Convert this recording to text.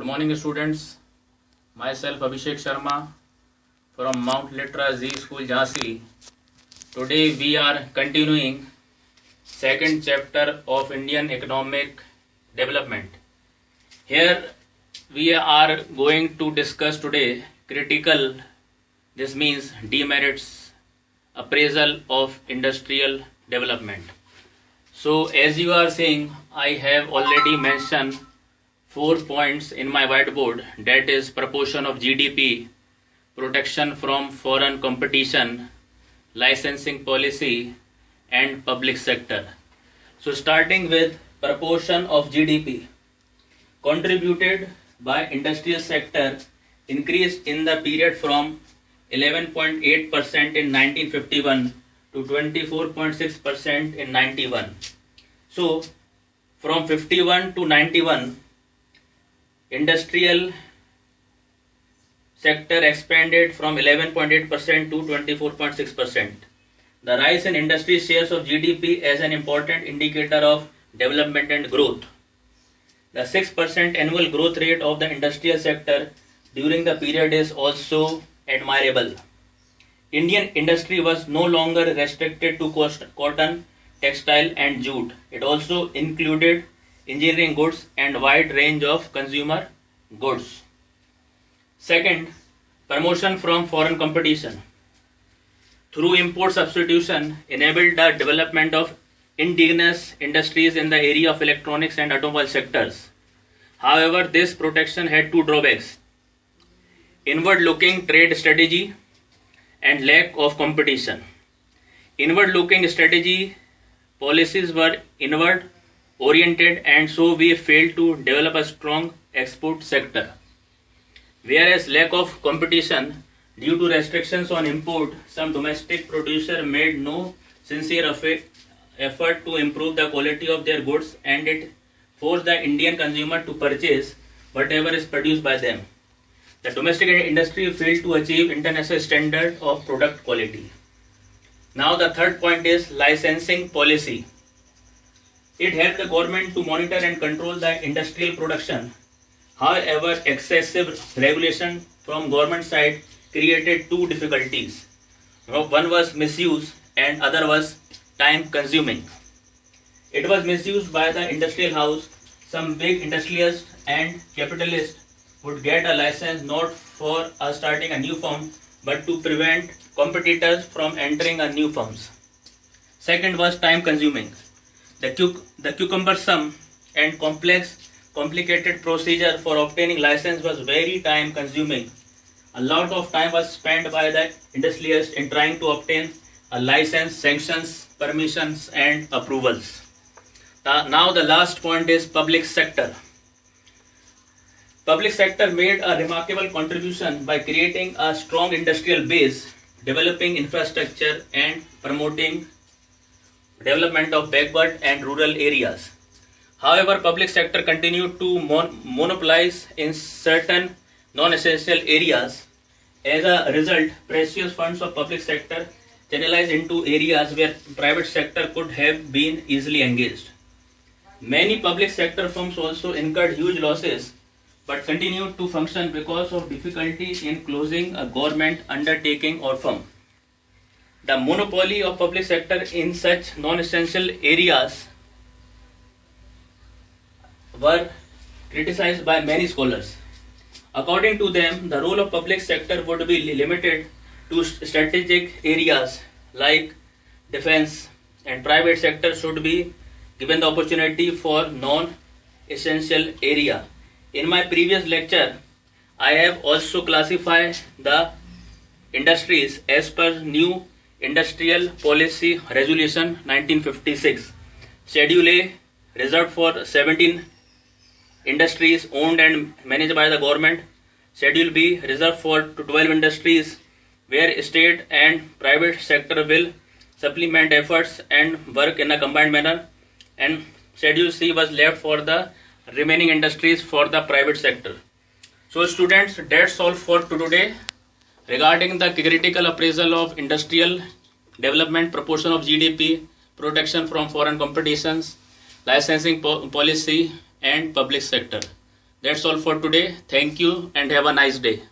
Good morning, students. Myself Abhishek Sharma from Mount Litra Z School, Jhansi. Today we are continuing second chapter of Indian economic development. Here we are going to discuss today critical, this means demerits, appraisal of industrial development. So as you are seeing, I have already mentioned 4 points in my whiteboard, that is proportion of GDP, protection from foreign competition, licensing policy and public sector. So starting with proportion of GDP, contributed by industrial sector increased in the period from 11.8% in 1951 to 24.6% in 91. So from 51 to 91, industrial sector expanded from 11.8% to 24.6%. The rise in industry shares of GDP as an important indicator of development and growth. The 6% annual growth rate of the industrial sector during the period is also admirable. Indian industry was no longer restricted to cotton, textile and jute. It also included engineering goods and wide range of consumer goods. Second, promotion from foreign competition. Through import substitution enabled the development of indigenous industries in the area of electronics and automobile sectors. However, this protection had two drawbacks: inward-looking trade strategy and lack of competition. Inward-looking strategy policies were inward oriented, and so we failed to develop a strong export sector. Whereas lack of competition due to restrictions on import, some domestic producer made no sincere effort to improve the quality of their goods, and it forced the Indian consumer to purchase whatever is produced by them. The domestic industry failed to achieve international standard of product quality. Now the third point is licensing policy. It helped the government to monitor and control the industrial production. However, excessive regulation from government side created two difficulties. One was misuse and other was time consuming. It was misused by the industrial house. Some big industrialists and capitalists would get a license not for starting a new firm but to prevent competitors from entering a new firms. Second was time consuming. The cumbersome and complicated procedure for obtaining license was very time consuming. A lot of time was spent by the industrialists in trying to obtain a license, sanctions, permissions and approvals. Now the last point is public sector. Public sector made a remarkable contribution by creating a strong industrial base, developing infrastructure and promoting development of backward and rural areas. However, public sector continued to monopolize in certain non-essential areas. As a result, precious funds of public sector channelized into areas where private sector could have been easily engaged. Many public sector firms also incurred huge losses but continued to function because of difficulties in closing a government undertaking or firm. The monopoly of public sector in such non-essential areas were criticized by many scholars. According to them, the role of public sector would be limited to strategic areas like defense, and private sector should be given the opportunity for non-essential area. In my previous lecture, I have also classified the industries as per new Industrial Policy Resolution 1956. Schedule A reserved for 17 industries owned and managed by the government. Schedule B reserved for 12 industries where state and private sector will supplement efforts and work in a combined manner. And Schedule C was left for the remaining industries for the private sector. So students, that's all for today regarding the critical appraisal of industrial development, proportion of GDP, protection from foreign competitions, licensing policy and public sector. That's all for today. Thank you and have a nice day.